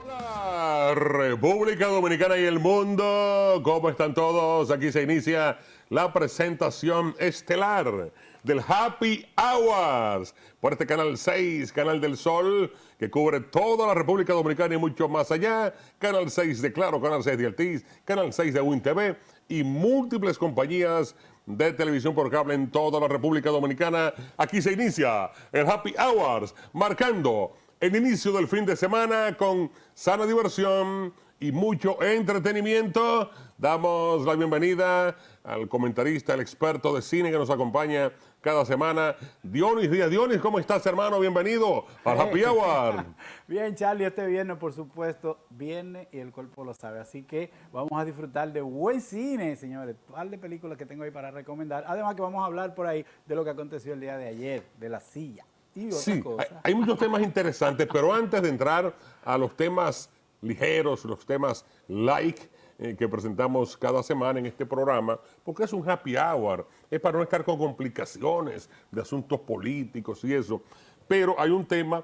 Hola, República Dominicana y el mundo, ¿cómo están todos? Aquí se inicia la presentación estelar del Happy Hours por este Canal 6, Canal del Sol, que cubre toda la República Dominicana y mucho más allá. Canal 6 de Claro, Canal 6 de Altiz, Canal 6 de Win TV y múltiples compañías de televisión por cable en toda la República Dominicana. Aquí se inicia el Happy Hours, marcando el inicio del fin de semana con sana diversión y mucho entretenimiento. Damos la bienvenida al comentarista, el experto de cine que nos acompaña cada semana, Dionis Díaz. Dionis, ¿cómo estás, hermano? Bienvenido al Happy Hour. Bien, Charlie, este viernes, por supuesto, viene y el cuerpo lo sabe. Así que vamos a disfrutar de buen cine, señores. Par de películas que tengo ahí para recomendar. Además que vamos a hablar por ahí de lo que aconteció el día de ayer, de la silla y otra Sí, cosa. hay muchos temas interesantes, pero antes de entrar a los temas ligeros, los temas like que presentamos cada semana en este programa, porque es un happy hour, es para no estar con complicaciones de asuntos políticos y eso, pero hay un tema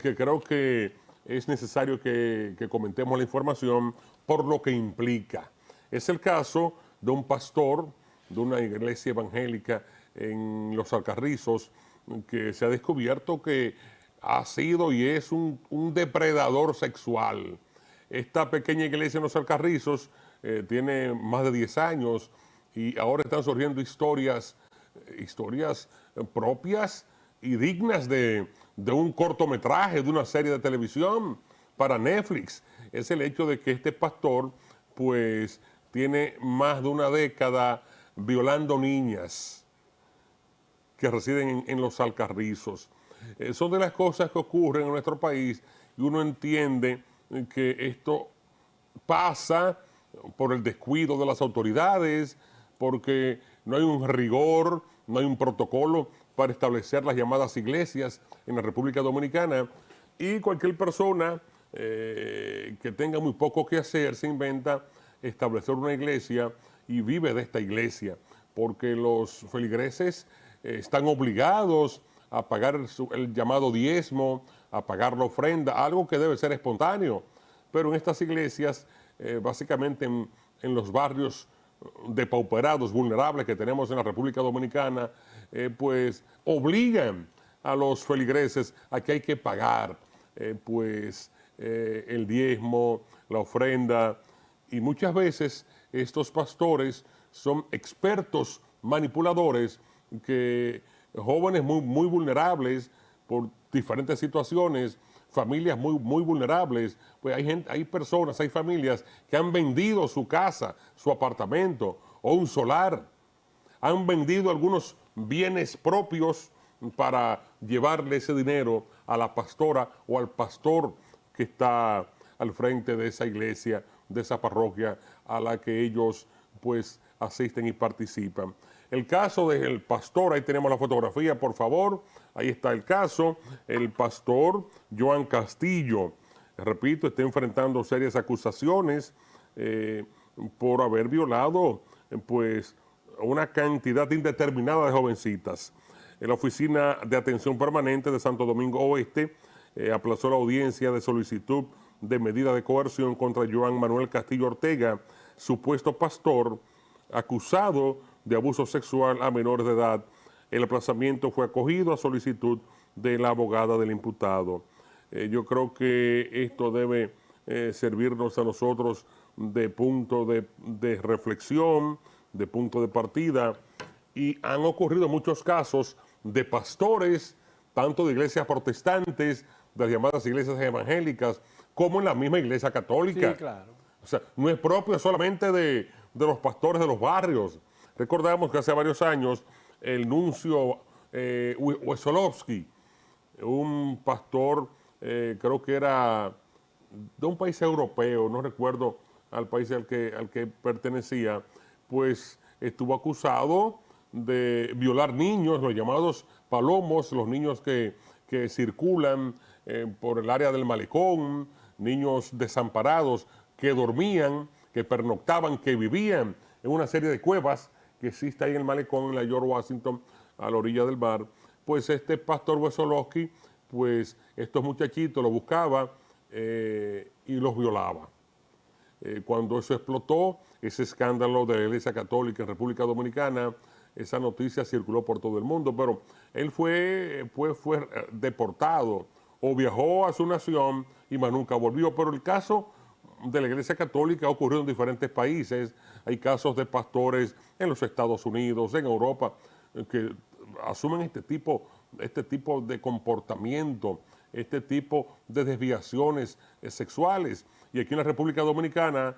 que creo que es necesario que comentemos la información por lo que implica. Es el caso de un pastor de una iglesia evangélica en Los Alcarrizos, que se ha descubierto que ha sido y es un depredador sexual. Esta pequeña iglesia en Los Alcarrizos tiene más de 10 años y ahora están surgiendo historias propias y dignas de un cortometraje, de una serie de televisión para Netflix. Es el hecho de que este pastor pues tiene más de una década violando niñas que residen en Los Alcarrizos. Son de las cosas que ocurren en nuestro país y uno entiende que esto pasa por el descuido de las autoridades, porque no hay un rigor, no hay un protocolo para establecer las llamadas iglesias en la República Dominicana, y cualquier persona que tenga muy poco que hacer se inventa establecer una iglesia y vive de esta iglesia, porque los feligreses están obligados a pagar el llamado diezmo, a pagar la ofrenda, algo que debe ser espontáneo. Pero en estas iglesias, básicamente en los barrios depauperados, vulnerables que tenemos en la República Dominicana, pues obligan a los feligreses a que hay que pagar el diezmo, la ofrenda, y muchas veces estos pastores son expertos manipuladores que jóvenes muy vulnerables por diferentes situaciones, familias muy vulnerables, pues hay personas, hay familias que han vendido su casa, su apartamento o un solar, han vendido algunos bienes propios para llevarle ese dinero a la pastora o al pastor que está al frente de esa iglesia, de esa parroquia a la que ellos pues asisten y participan. El caso del pastor, ahí tenemos la fotografía, por favor, ahí está el caso, el pastor Joan Castillo, repito, está enfrentando serias acusaciones por haber violado pues una cantidad indeterminada de jovencitas. En la Oficina de Atención Permanente de Santo Domingo Oeste aplazó la audiencia de solicitud de medida de coerción contra Joan Manuel Castillo Ortega, supuesto pastor acusado de abuso sexual a menores de edad. El aplazamiento fue acogido a solicitud de la abogada del imputado. Yo creo que esto debe servirnos a nosotros de punto de reflexión, de punto de partida, y han ocurrido muchos casos de pastores, tanto de iglesias protestantes, de las llamadas iglesias evangélicas, como en la misma iglesia católica. Sí, claro. O sea, no es propio solamente de los pastores de los barrios. Recordamos que hace varios años el nuncio Wesolowski, un pastor, creo que era de un país europeo, no recuerdo al país al que pertenecía, pues estuvo acusado de violar niños, los llamados palomos, los niños que circulan por el área del malecón, niños desamparados que dormían, que pernoctaban, que vivían en una serie de cuevas que existe ahí en el malecón, en la George Washington, a la orilla del mar. Pues este pastor Wesolowski, pues estos muchachitos lo buscaba y los violaba. Cuando eso explotó, ese escándalo de la Iglesia Católica en República Dominicana, esa noticia circuló por todo el mundo, pero él fue deportado o viajó a su nación y más nunca volvió. Pero el caso de la Iglesia Católica ha ocurrido en diferentes países. Hay casos de pastores en los Estados Unidos, en Europa, que asumen este tipo de comportamiento, este tipo de desviaciones sexuales. Y aquí en la República Dominicana,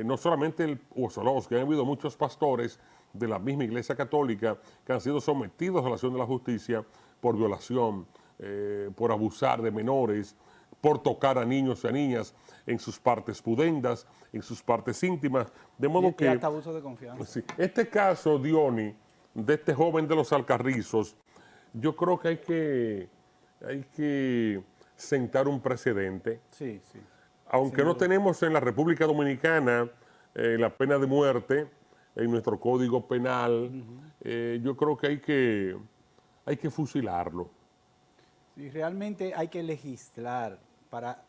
no solamente el Uosolowski, han habido muchos pastores de la misma Iglesia Católica que han sido sometidos a la acción de la justicia por violación, por abusar de menores, por tocar a niños y a niñas en sus partes pudendas, en sus partes íntimas, de modo que... Y hasta abuso de confianza. Sí, este caso, Diony, de este joven de los Alcarrizos, yo creo que hay que sentar un precedente. Sí, sí. Aunque no tenemos en la República Dominicana la pena de muerte en nuestro código penal, yo creo que hay que fusilarlo. Sí, realmente hay que legislar para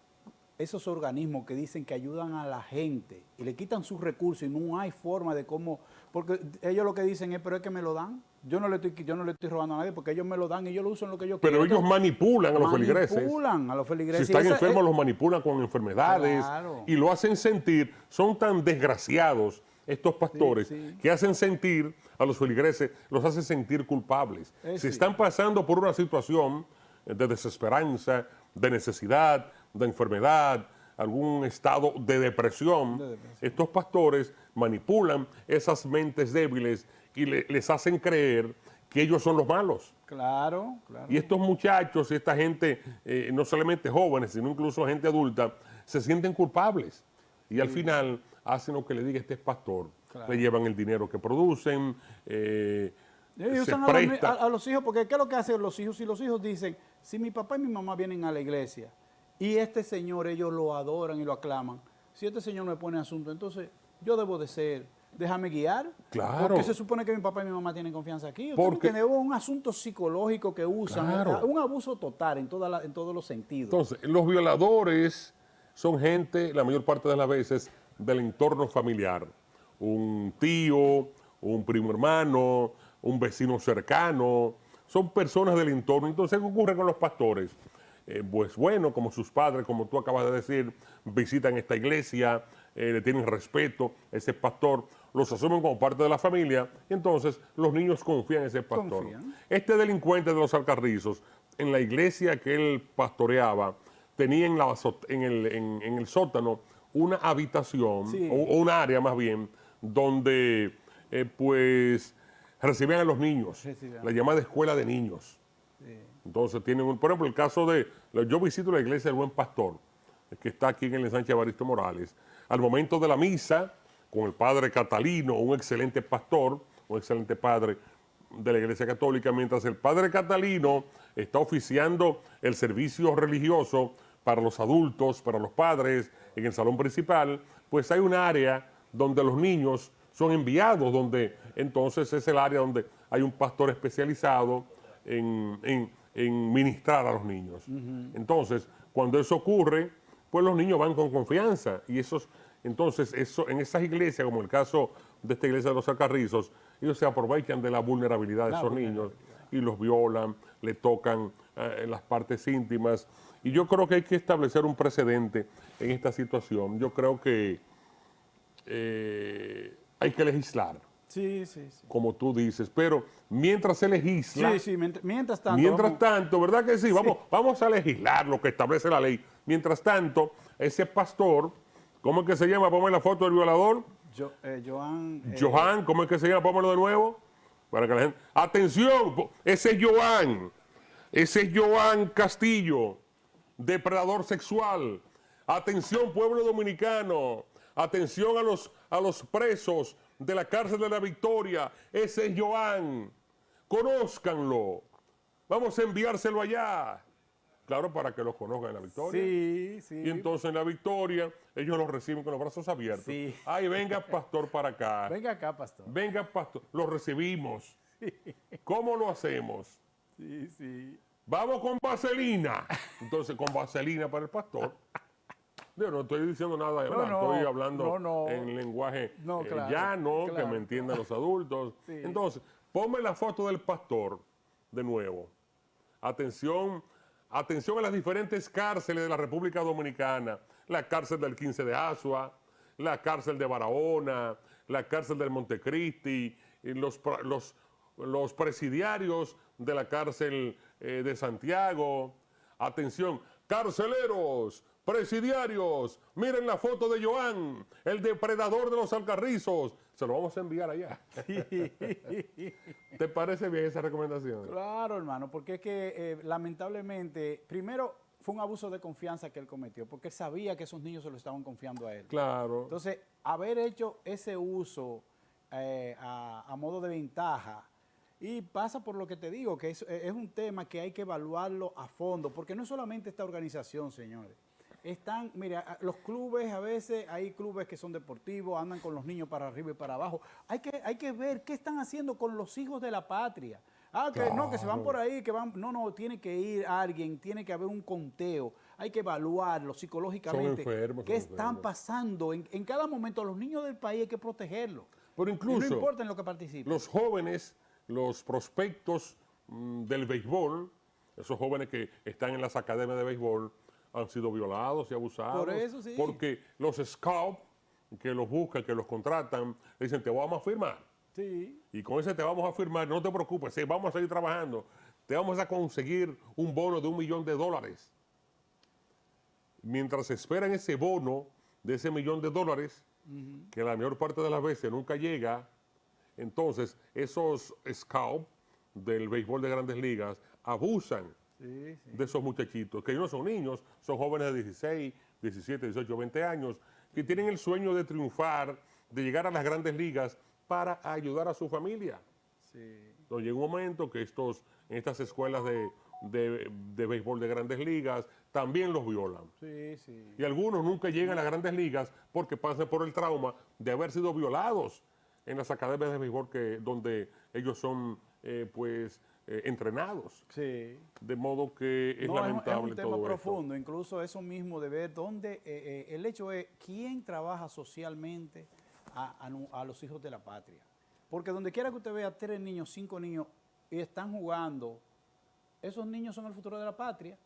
esos organismos que dicen que ayudan a la gente y le quitan sus recursos y no hay forma de cómo, porque ellos lo que dicen es, pero es que me lo dan. Yo no le estoy robando a nadie porque ellos me lo dan y yo lo uso en lo que yo quiero. Pero ellos manipulan a los feligreses. Manipulan a los feligreses. Si están enfermos, los manipulan con enfermedades. Claro. Y lo hacen sentir, son tan desgraciados estos pastores, que hacen sentir a los feligreses, los hacen sentir culpables. Si están pasando por una situación de desesperanza, de necesidad, de enfermedad, algún estado de depresión, estos pastores manipulan esas mentes débiles y les hacen creer que ellos son los malos. Claro, claro. Y estos muchachos y esta gente, no solamente jóvenes, sino incluso gente adulta, se sienten culpables. Y al final hacen lo que le diga este pastor. Claro. Le llevan el dinero que producen, y usan a los hijos, porque ¿qué es lo que hacen los hijos? Si los hijos dicen, si mi papá y mi mamá vienen a la iglesia y este señor ellos lo adoran y lo aclaman, si este señor me pone asunto, entonces yo debo de ser, déjame guiar. Claro. Porque se supone que mi papá y mi mamá tienen confianza aquí. Porque es un asunto psicológico que usan, claro, un abuso total en todos los sentidos. Entonces, los violadores son gente, la mayor parte de las veces, del entorno familiar. Un tío, un primo hermano, un vecino cercano, son personas del entorno. Entonces, ¿qué ocurre con los pastores? Pues bueno, como sus padres, como tú acabas de decir, visitan esta iglesia, le tienen respeto a ese pastor, los asumen como parte de la familia, y entonces los niños confían en ese pastor. Este delincuente de los Alcarrizos, en la iglesia que él pastoreaba, tenía en el sótano una habitación, sí, o un área más bien, donde pues recibían a los niños, la llamada escuela de niños. Sí. Entonces tienen, por ejemplo, el caso de, yo visito la iglesia del Buen Pastor, que está aquí en el ensanche Evaristo Morales. Al momento de la misa, con el padre Catalino, un excelente pastor, un excelente padre de la Iglesia Católica, mientras el padre Catalino está oficiando el servicio religioso para los adultos, para los padres, en el salón principal, pues hay un área donde los niños son enviados, donde entonces es el área donde hay un pastor especializado en ministrar a los niños. Entonces, cuando eso ocurre, pues los niños van con confianza y entonces en esas iglesias, como el caso de esta iglesia de los Alcarrizos, ellos se aprovechan de la vulnerabilidad de esos niños y los violan, le tocan en las partes íntimas. Y yo creo que hay que establecer un precedente en esta situación. Yo creo que hay que legislar. Sí, sí, sí. Como tú dices, pero mientras se legisla... Sí, sí, mientras tanto... Mientras tanto, ¿verdad que sí? Vamos a legislar lo que establece la ley. Mientras tanto, ese pastor, ¿cómo es que se llama? Ponme la foto del violador. Johan, ¿cómo es que se llama? Pónmelo de nuevo. Para que la gente... ¡Atención! Ese es Johan Castillo, depredador sexual. Atención, pueblo dominicano. Atención a los presos de la cárcel de la Victoria. Ese es Johan. Conózcanlo. Vamos a enviárselo allá. Claro, para que los conozcan en la Victoria. Sí, sí. Y entonces en la Victoria, ellos los reciben con los brazos abiertos. Sí. Ay, venga, pastor, para acá. Venga acá, pastor. Venga, pastor. Los recibimos. Sí. ¿Cómo lo hacemos? Sí, sí. vamos con vaselina. Entonces, con vaselina para el pastor. Yo no estoy diciendo nada de verdad, estoy hablando en lenguaje claro, llano, que claro. me entiendan los adultos. Sí. Entonces, ponme la foto del pastor de nuevo. Atención, atención a las diferentes cárceles de la República Dominicana. La cárcel del 15 de Asua, la cárcel de Barahona, la cárcel del Montecristi, y los presidiarios de la cárcel de Santiago. Atención, carceleros, presidiarios, miren la foto de Joan, el depredador de los Alcarrizos. Se lo vamos a enviar allá. ¿Te parece bien esa recomendación? Claro, hermano, porque es que lamentablemente, primero fue un abuso de confianza que él cometió, porque sabía que esos niños se lo estaban confiando a él. Claro. Entonces, haber hecho ese uso a modo de ventaja, y pasa por lo que te digo, que es un tema que hay que evaluarlo a fondo, porque no es solamente esta organización, señores. Están, mira, los clubes a veces, hay clubes que son deportivos, andan con los niños para arriba y para abajo. Hay que ver qué están haciendo con los hijos de la patria. Ah, que no, que se van por ahí, que van. No, tiene que ir alguien, tiene que haber un conteo. Hay que evaluarlo psicológicamente. Son enfermos. ¿Qué están pasando? En cada momento, a los niños del país hay que protegerlos. Pero incluso, y no importa en lo que participen. Los jóvenes, los prospectos del béisbol, esos jóvenes que están en las academias de béisbol, han sido violados y abusados. Por eso sí. Porque los scouts que los buscan, que los contratan, le dicen, te vamos a firmar. Sí. Y con ese te vamos a firmar, no te preocupes, sí, vamos a seguir trabajando. Te vamos a conseguir un bono de $1 millón. Mientras esperan ese bono de ese $1 millón, que la mayor parte de las veces nunca llega, entonces esos scouts del béisbol de Grandes Ligas abusan de esos muchachitos, que no son niños, son jóvenes de 16, 17, 18, 20 años, que tienen el sueño de triunfar, de llegar a las Grandes Ligas para ayudar a su familia. Sí. Entonces llega un momento que en estas escuelas de béisbol de Grandes Ligas también los violan. Sí. Y algunos nunca llegan a las Grandes Ligas porque pasan por el trauma de haber sido violados en las academias de béisbol donde ellos son entrenados. Sí. De modo que es lamentable es un tema todo profundo, esto. incluso eso mismo de ver dónde, el hecho es quién trabaja socialmente a los hijos de la patria. Porque donde quiera que usted vea 3 niños, 5 niños y están jugando, esos niños son el futuro de la patria.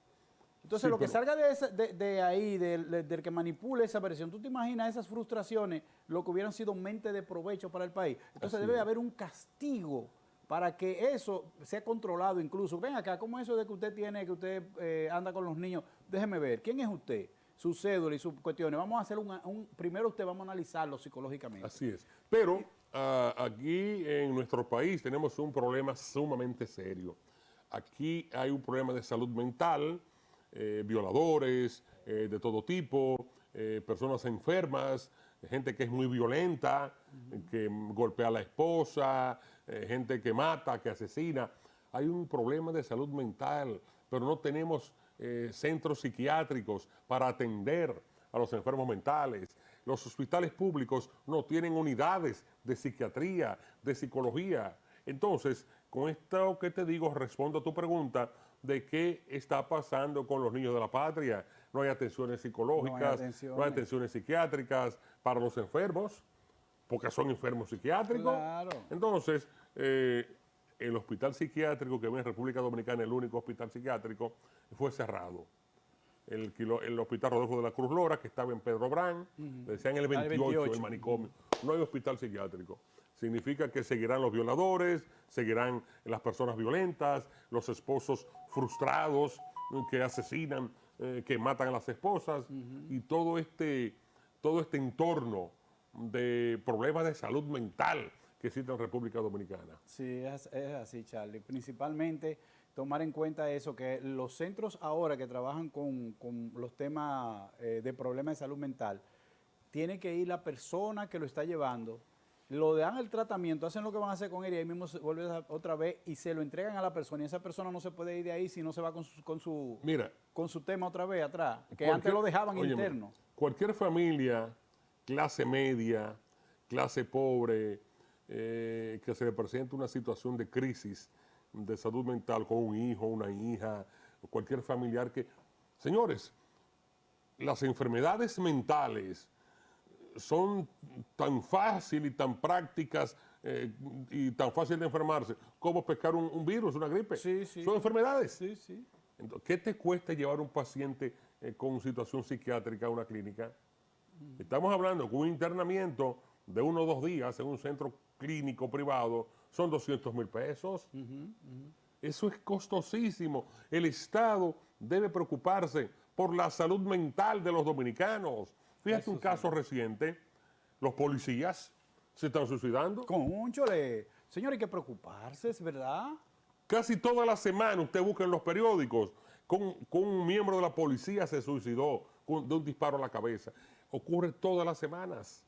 Entonces, Sí, lo que salga de ahí, del que manipule esa versión, ¿tú te imaginas esas frustraciones, lo que hubieran sido mente de provecho para el país? Entonces, debe haber un castigo para que eso sea controlado incluso. Ven acá, ¿cómo eso de que usted anda con los niños? Déjeme ver, ¿quién es usted? Su cédula y sus cuestiones. Vamos a hacer primero vamos a analizarlo psicológicamente. Así es. Pero aquí en nuestro país tenemos un problema sumamente serio. Aquí hay un problema de salud mental, violadores de todo tipo, personas enfermas, gente que es muy violenta, que golpea a la esposa, gente que mata, que asesina. Hay un problema de salud mental, pero no tenemos centros psiquiátricos para atender a los enfermos mentales. Los hospitales públicos no tienen unidades de psiquiatría, de psicología. Entonces, con esto que te digo, respondo a tu pregunta de qué está pasando con los niños de la patria. No hay atenciones psicológicas, no hay atenciones psiquiátricas para los enfermos, porque son enfermos psiquiátricos. Claro. Entonces, el hospital psiquiátrico que ve en República Dominicana, el único hospital psiquiátrico, fue cerrado. El hospital Rodolfo de la Cruz Lora, que estaba en Pedro Brán, decían el 28, el manicomio. No hay hospital psiquiátrico. Significa que seguirán los violadores, seguirán las personas violentas, los esposos frustrados que asesinan, que matan a las esposas, y todo este entorno de problemas de salud mental que existe en República Dominicana. Sí, es así, Charlie. Principalmente tomar en cuenta eso, que los centros ahora que trabajan con los temas de problemas de salud mental, tiene que ir la persona que lo está llevando, lo dan el tratamiento, hacen lo que van a hacer con él y ahí mismo se vuelve otra vez y se lo entregan a la persona y esa persona no se puede ir de ahí si no se va con su tema otra vez atrás, que antes lo dejaban interno. Cualquier familia, clase media, clase pobre, que se le presente una situación de crisis de salud mental con un hijo, una hija, o cualquier familiar que... Señores, las enfermedades mentales son tan fáciles y tan prácticas y tan fácil de enfermarse como pescar un virus, una gripe. Sí, sí. Son enfermedades. Sí, sí. Entonces, ¿qué te cuesta llevar un paciente con situación psiquiátrica a una clínica? Estamos hablando que un internamiento de 1 o 2 días en un centro clínico privado son 200,000 pesos. Eso es costosísimo. El Estado debe preocuparse por la salud mental de los dominicanos. Fíjate un caso reciente, los policías se están suicidando. Cónchole. Señor, hay que preocuparse, ¿es verdad? Casi toda la semana usted busca en los periódicos con un miembro de la policía se suicidó de un disparo a la cabeza. Ocurre todas las semanas.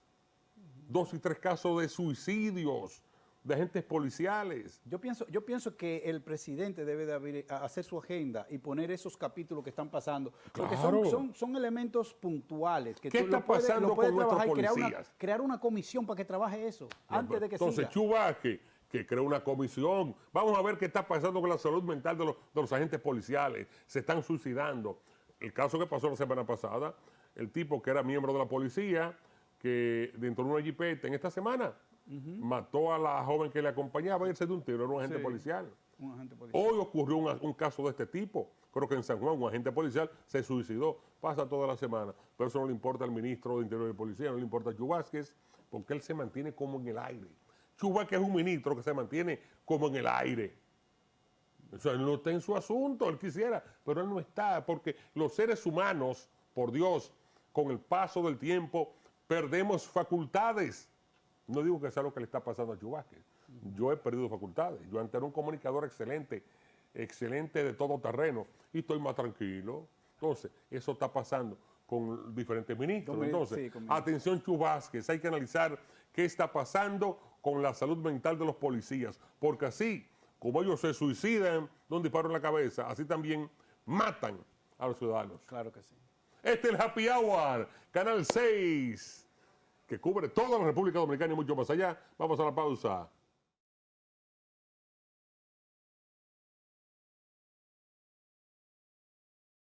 2 y 3 casos de suicidios de agentes policiales. Yo pienso que el presidente debe de hacer su agenda y poner esos capítulos que están pasando. Porque Claro. son elementos puntuales. Que ¿Qué tú está lo puedes pasando con nuestros trabajar y policías? crear una comisión para que trabaje eso antes de que Entonces, siga. Chubaque, que creó una comisión. Vamos a ver qué está pasando con la salud mental de los agentes policiales. Se están suicidando. El caso que pasó la semana pasada, el tipo que era miembro de la policía, que dentro de una jipeta en esta semana mató a la joven que le acompañaba a irse de un tiro, era un agente Sí. policial. Un agente policial. Hoy ocurrió un caso de este tipo. Creo que en San Juan un agente policial se suicidó. Pasa toda la semana. Pero eso no le importa al ministro de Interior y Policía, no le importa a Chu Vázquez, porque él se mantiene como en el aire. Chu Vázquez es un ministro que se mantiene como en el aire. O sea, él no está en su asunto, él quisiera, pero él no está, porque los seres humanos, por Dios, con el paso del tiempo, perdemos facultades. No digo que sea lo que le está pasando a Chu Vázquez. Yo he perdido facultades. Yo antes era un comunicador excelente, excelente de todo terreno, y estoy más tranquilo. Entonces, eso está pasando con diferentes ministros. Entonces, atención Chu Vázquez, hay que analizar qué está pasando con la salud mental de los policías, porque así como ellos se suicidan de un disparo en la cabeza, así también matan a los ciudadanos. Claro que sí. Este es el Happy Hour, Canal 6, que cubre toda la República Dominicana y mucho más allá. Vamos a la pausa.